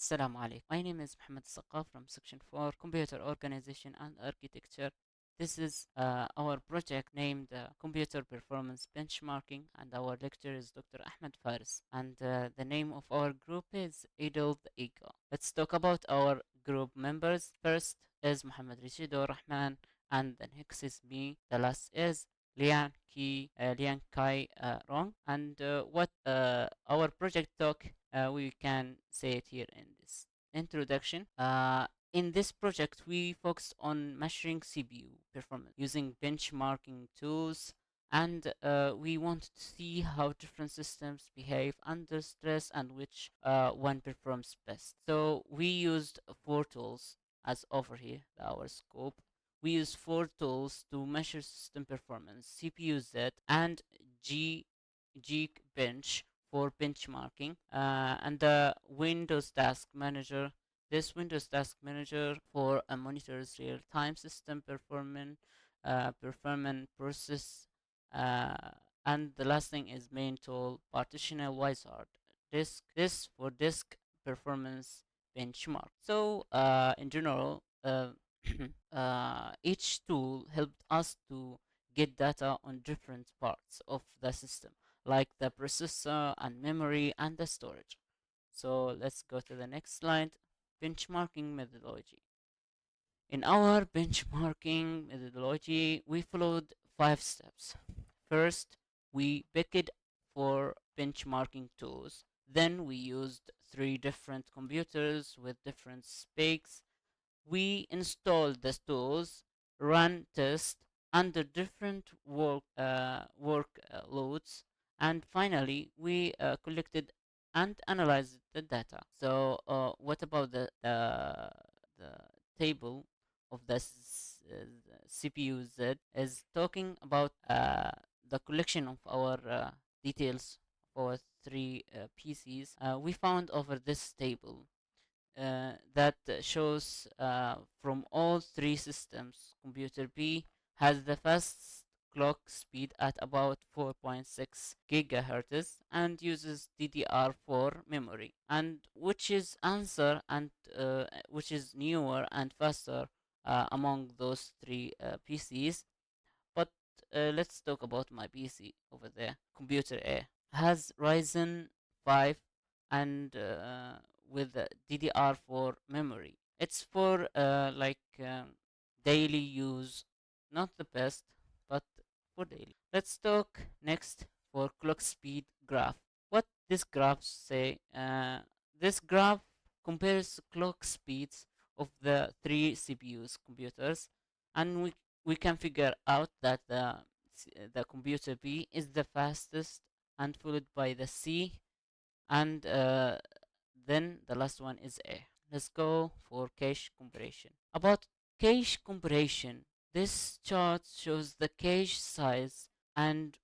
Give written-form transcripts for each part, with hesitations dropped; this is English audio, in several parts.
Assalamu alaikum. My name is Mohammed Saqaf from Section 4 Computer Organization and Architecture. This is our project named Computer Performance Benchmarking, and our lecturer is Dr. Ahmed Faris. And the name of our group is Idle the Eagle. Let's talk about our group members. First is Muhammad Rashidur Rahman, and the next is me. The last is Lian Kai Rong. And what our project talk, we can say it here in this introduction. In this project, we focused on measuring CPU performance using benchmarking tools, and we wanted to see how different systems behave under stress and which one performs best. So we used four tools as over here, our scope. We use four tools to measure system performance: CPU Z and G Geekbench for benchmarking, and the Windows Task Manager. This Windows Task Manager for monitors real-time system performance process, uh, and the last thing is main tool partitional wizard disk. This for disk performance benchmark. So in general, each tool helped us to get data on different parts of the system, like the processor and memory and the storage. So let's go to the next slide. Benchmarking methodology. In our benchmarking methodology, we followed 5 steps. First, we picked for benchmarking tools. Then we used 3 different computers with different specs. We installed the tools, ran tests under different workloads, and finally we collected and analyzed the data. So, what about the table of the CPU Z is talking about the collection of our details of our three PCs. We found over this table that shows from all three systems, computer B has the fastest clock speed at about 4.6 gigahertz and uses DDR4 memory, and which is answer and which is newer and faster among those three PCs. But let's talk about my PC over there. Computer A has Ryzen 5 and with DDR4 memory. It's for daily use, not the best, but for daily. Let's talk next for clock speed graph. What this graph say? This graph compares clock speeds of the three CPUs computers, and we can figure out that the computer B is the fastest, and followed by the C, and then the last one is A. Let's go for cache comparison. About cache comparison, this chart shows the cache size, and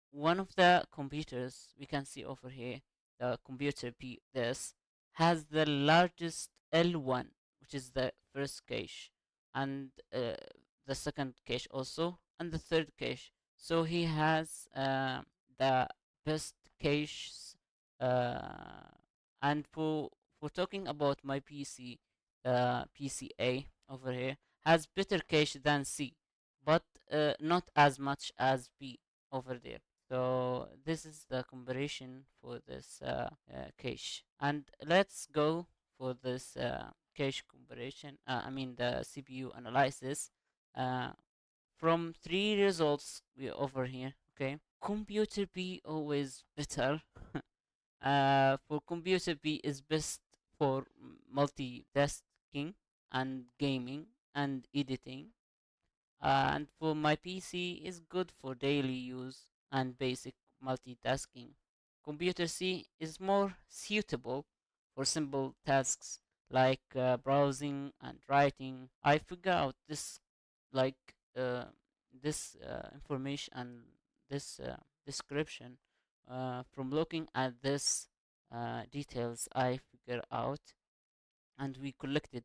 one of the computers we can see over here, the computer P, this has the largest L1, which is the first cache, and the second cache also, and the third cache. So he has the best caches. And for talking about my PC, PCA over here has better cache than C, but not as much as B over there. So this is the comparison for this cache, and let's go for this cache comparison. I mean the CPU analysis. Uh, from 3 results we over here. Okay, computer B always better. For computer B is best for multitasking and gaming and editing, and for my PC is good for daily use and basic multitasking. Computer C is more suitable for simple tasks like browsing and writing. I figure out this like this information and this description from looking at this details. I figure out, and we collected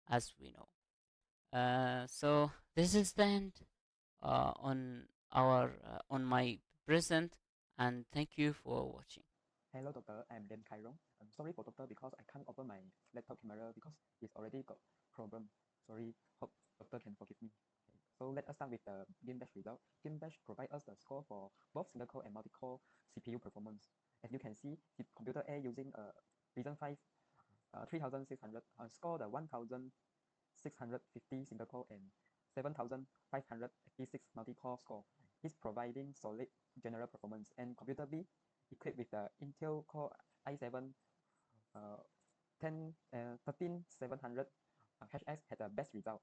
as we know. So this is the end on our on my present, and thank you for watching. Hello, doctor. I'm Dan Kairon. I'm sorry for doctor because I can't open my laptop camera because it's already got problem. Sorry. Hope doctor can forgive me. Okay. So let us start with the game batch result. Game batch provide us the score for both single core and multi core CPU performance. As you can see, the computer A using a Ryzen 5 3600 score the 1650 single core and 7586 multi core score. Is providing solid general performance, and computer B equipped with the Intel Core i7 13700 HS had the best result.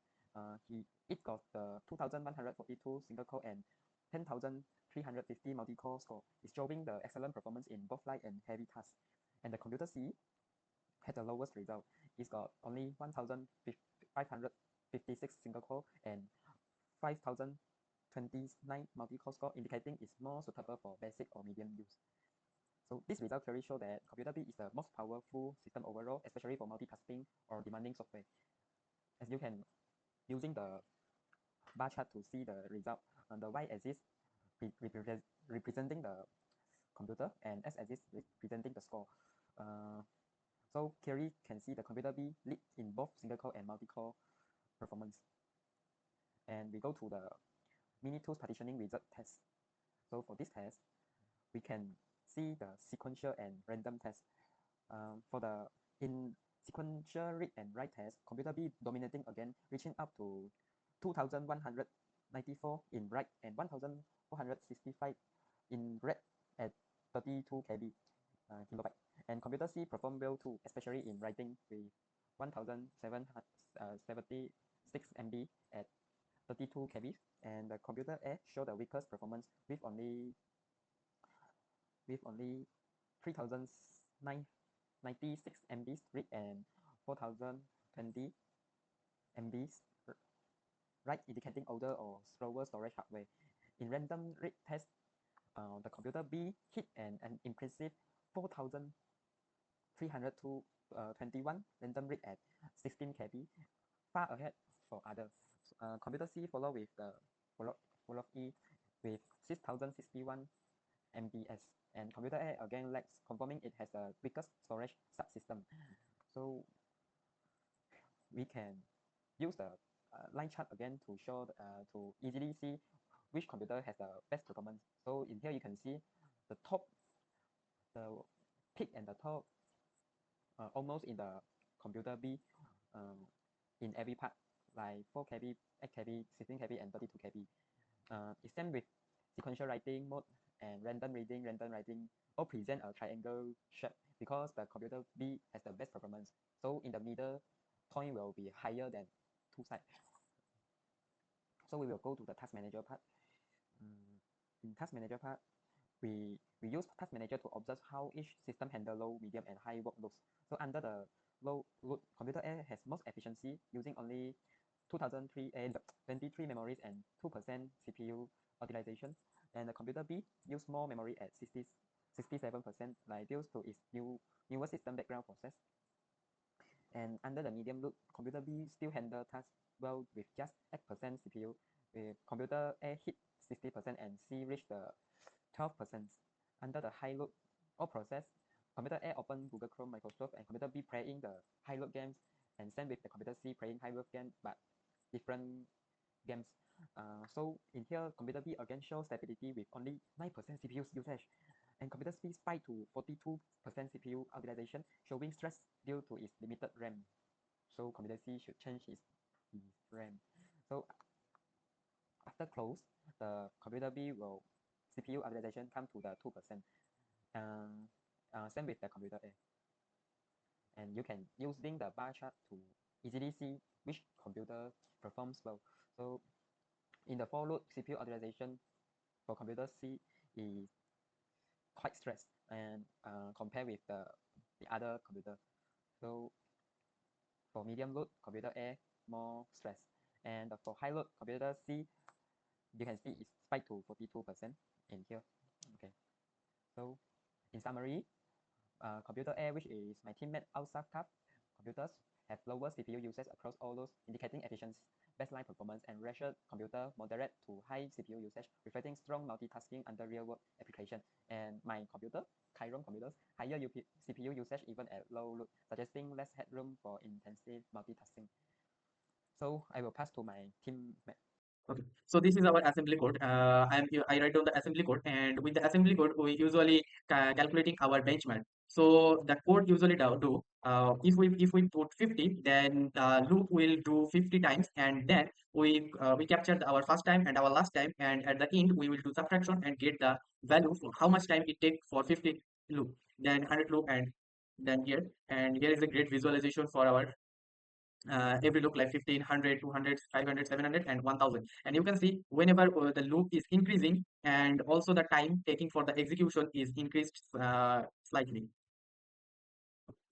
It got the 2142 single core and 10350 multi core score. It's showing the excellent performance in both light and heavy tasks. And the computer C had the lowest result. It's got only 1556 single core and 5029 multi core score, indicating it's more suitable for basic or medium use. So this result clearly shows that computer B is the most powerful system overall, especially for multitasking or demanding software. As you can using the bar chart to see the result, on the y-axis representing the computer and x-axis representing the score. So clearly can see the computer B lead in both single core and multi-core performance. And we go to the mini tools partitioning result test. So for this test, we can see the sequential and random test. In sequential read and write test, computer B dominating again, reaching up to 2194 in write and 1465 in read at 32 KB kilobyte. And computer C performed well too, especially in writing with 1776 MB at 32 KB. And the computer A showed the weakest performance with only 3096 MBs read and 4020 MBs write, indicating older or slower storage hardware. In random read test, the computer B hit an impressive 4321 random read at 16 KB, far ahead for others. Computer C follow with the follow E with 6061 MBS, and computer A again lags, confirming it has the weakest storage subsystem. So we can use the line chart again to show to easily see which computer has the best performance. So in here you can see the the peak and the top almost in the computer B in every part, like 4 KB, 8 KB, 16 KB, and 32 KB. It's same with sequential writing mode and random reading, random writing all present a triangle shape because the computer B has the best performance. So in the middle point will be higher than two sides. So we will go to the task manager part. In task manager part, we use task manager to observe how each system handle low, medium, and high workloads. So under the low load, computer A has most efficiency using only 23 memories and 2% CPU utilization. And the computer B use more memory at 67%, like due to its newer system background process. And under the medium load, computer B still handle tasks well with just 8% CPU. With computer A hit 60% and C reach the 12%. Under the high load, all process, computer A open Google Chrome, Microsoft, and computer B playing the high load games, and same with the computer C playing high load games, but different games. So in here, computer B again shows stability with only 9% CPU usage, and computer C spiked to 42% CPU utilization, showing stress due to its limited RAM. So computer C should change its RAM. So after close, the computer B will CPU utilization come to the 2%. Same with the computer A. And you can using the bar chart to easily see which computer performs well. So in the for load, CPU utilization for computer C is quite stressed and compared with the other computer. So for medium load, computer A more stress, and for high load, computer C, you can see it's spiked to 42% in here. Okay, so in summary, computer A, which is my teammate outside cup computers, have lower CPU usage across all those, indicating efficient baseline performance, and ratio computer moderate to high CPU usage, reflecting strong multitasking under real-world application. And my computer, Chiron computers, higher CPU usage even at low load, suggesting less headroom for intensive multitasking. So I will pass to my team. Okay, so this is our assembly code. I write down the assembly code, and with the assembly code, we usually calculating our benchmark. So the code usually do if we put 50, then the loop will do 50 times, and then we capture our first time and our last time, and at the end we will do subtraction and get the value for how much time it take for 50 loop, then 100 loop, and then here, and here is a great visualization for our every loop like 15, 100, 200, 500, 700, and 1000. And you can see whenever the loop is increasing, and also the time taking for the execution is increased slightly.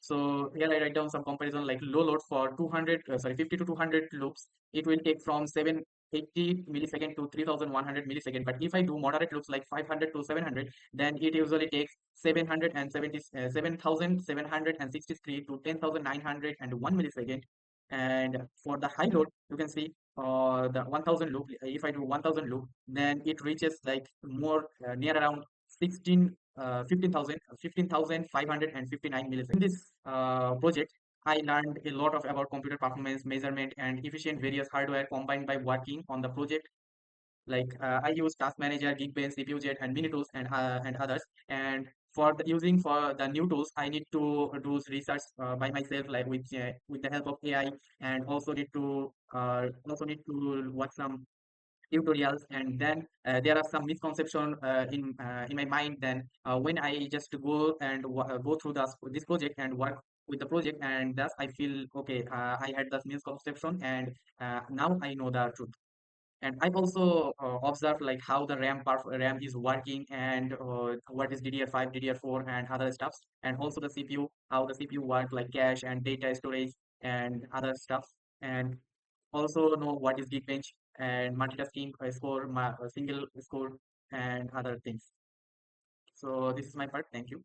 So here I write down some comparison like low load for 50 to 200 loops. It will take from 780 millisecond to 3100 millisecond. But if I do moderate loops like 500 to 700, then it usually takes 763 to 10,901 millisecond. And for the high load, you can see the 1000 loop. If I do 1000 loop, then it reaches like more near around 15,559 milliseconds. In this project, I learned a lot of about computer performance, measurement, and efficient various hardware combined by working on the project. Like I use Task Manager, Geekbench, CPUJet, and Mini tools, and others. And for the using for the new tools, I need to do research by myself, like with the help of AI, and also need to watch some tutorials. And then there are some misconception in my mind. Then when I just go and go through this project and work with the project, and thus I feel okay, I had this misconception, and now I know the truth. And I also observe like how the RAM is working, and what is DDR5, DDR4, and other stuffs, and also the CPU, how the CPU work, like cache and data storage and other stuff. And also know what is Geekbench and multitasking score, single score, and other things. So this is my part. Thank you.